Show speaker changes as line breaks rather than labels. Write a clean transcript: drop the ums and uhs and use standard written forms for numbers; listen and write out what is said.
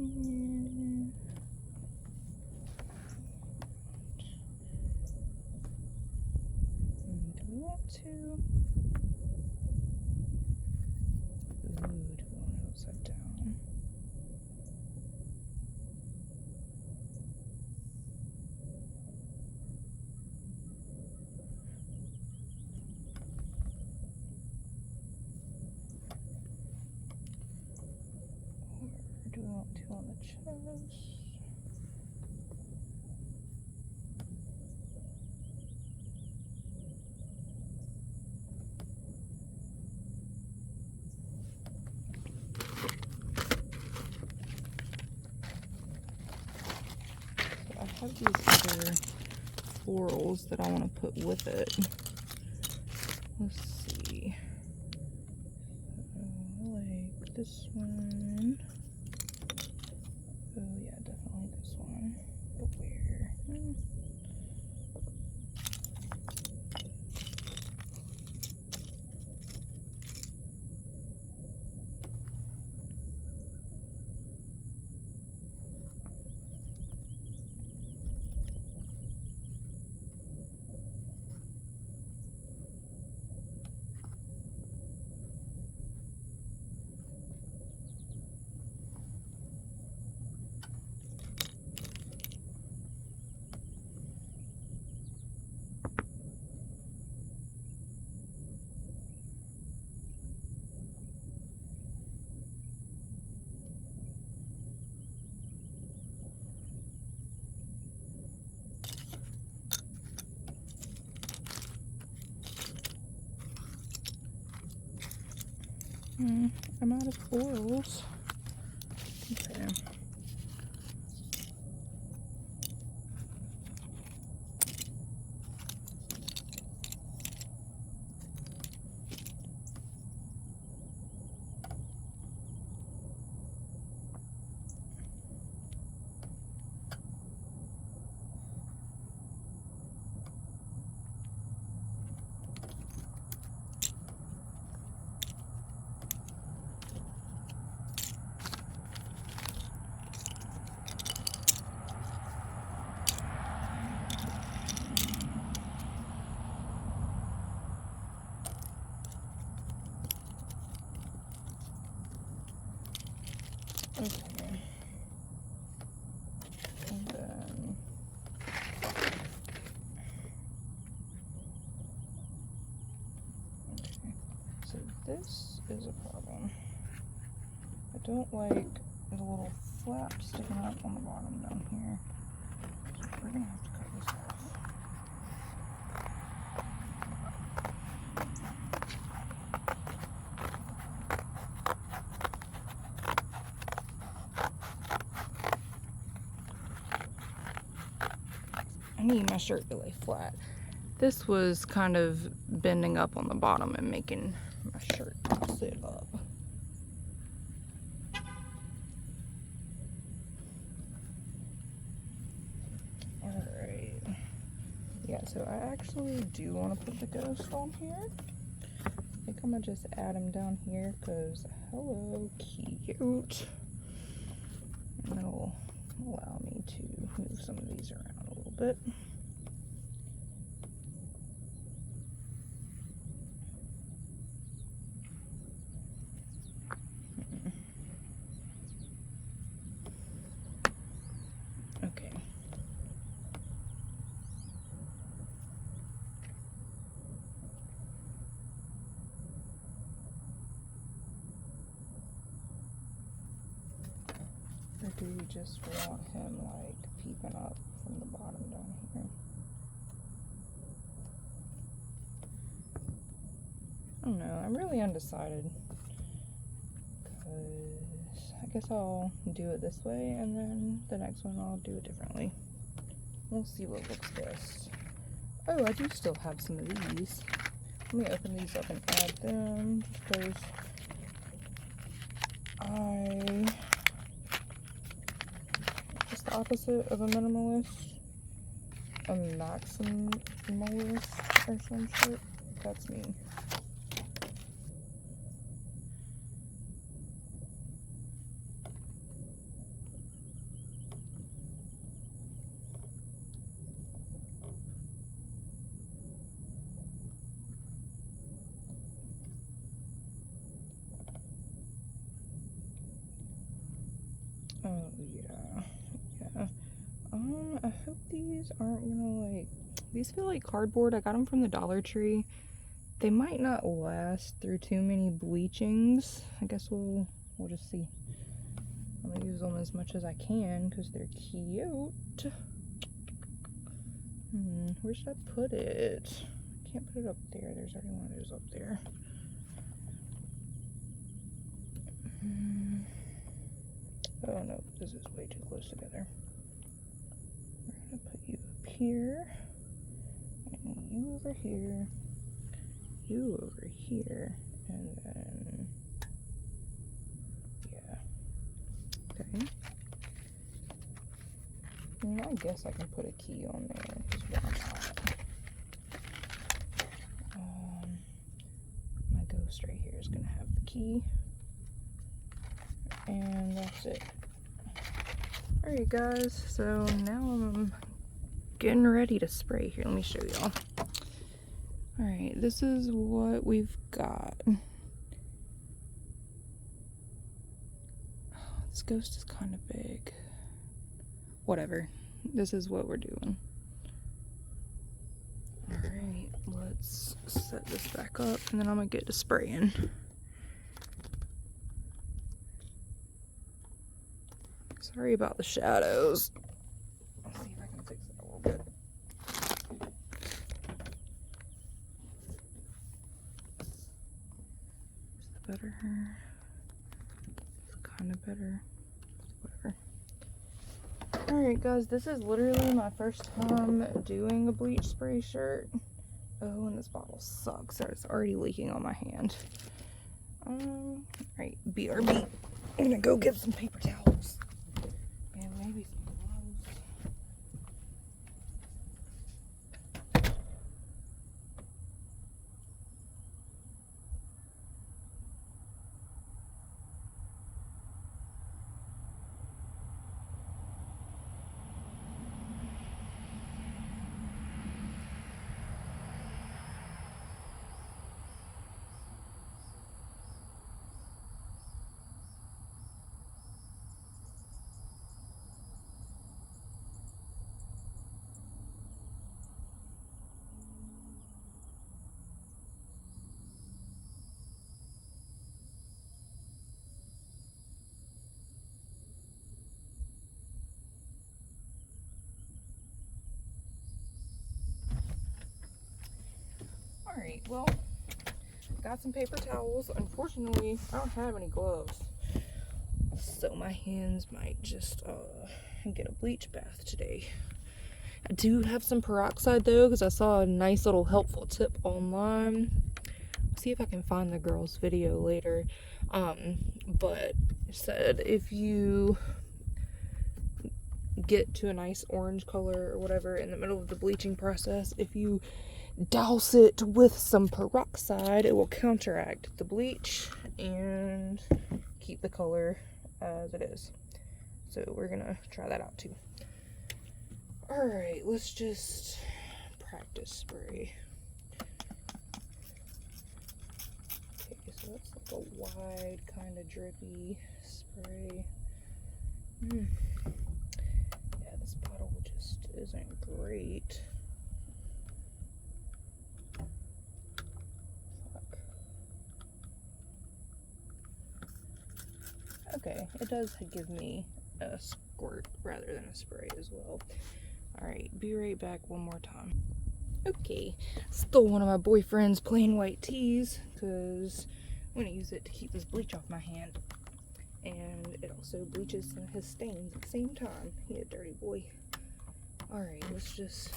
Do we want to? Ooh, do we want it upside down? Or do we want to on the chest? I have these other florals that I want to put with it. Let's see. Like this one. Oh yeah, definitely this one. But where? I'm out of florals. Okay. Okay. And then okay. So this is a problem. I don't like the little flap sticking up on the bottom down here. So we're gonna have to cut this off. I need my shirt to lay flat. This was kind of bending up on the bottom and making my shirt sit up. Alright. Yeah, so I actually do want to put the ghost on here. I think I'm going to just add him down here because, hello, cute. And that'll allow me to move some of these around a little bit. Okay. Or do you just want him like peeping up from the bottom down here? I don't know, I'm really undecided. Because I guess I'll do it this way and then the next one I'll do it differently. We'll see what looks best. Oh, I do still have some of these. Let me open these up and add them because I'm just the opposite of a minimalist. A maximalist or some shit. That's me. Oh, yeah. Yeah. I hope these aren't gonna, like... These feel like cardboard. I got them from the Dollar Tree. They might not last through too many bleachings. I guess we'll just see. I'm gonna use them as much as I can because they're cute. Where should I put it? I can't put it up there. There's already one of those up there. Oh no, this is way too close together. We're gonna put you up here, and you over here, you over here, and then, yeah. Okay. I guess I can put a key on there. Just why not? My ghost right here is gonna have the key. And that's it. Alright guys, so now I'm getting ready to spray here. Let me show y'all. Alright, this is what we've got. This ghost is kind of big. Whatever. This is what we're doing. Alright, let's set this back up and then I'm gonna get to spraying. Sorry about the shadows. Let's see if I can fix it a little bit. Is it better? It's kind of better. Whatever. Alright guys, this is literally my first time doing a bleach spray shirt. Oh, and this bottle sucks. So it's already leaking on my hand. Alright, BRB. I'm gonna go get some paper towels. And maybe some gloves. Alright, well, got some paper towels. Unfortunately, I don't have any gloves. So my hands might just get a bleach bath today. I do have some peroxide though, because I saw a nice little helpful tip online. I'll see if I can find the girl's video later. But it said if you get to a nice orange color or whatever in the middle of the bleaching process, if you douse it with some peroxide, it will counteract the bleach and keep the color as it is. So we're gonna try that out too. Alright, let's just practice spray. Okay, so that's like a wide kind of drippy spray. Yeah, this bottle just isn't great. Okay, it does give me a squirt rather than a spray as well. Alright, be right back one more time. Okay, stole one of my boyfriend's plain white tees because I'm going to use it to keep this bleach off my hand. And it also bleaches his stains at the same time. He a dirty boy. Alright, let's just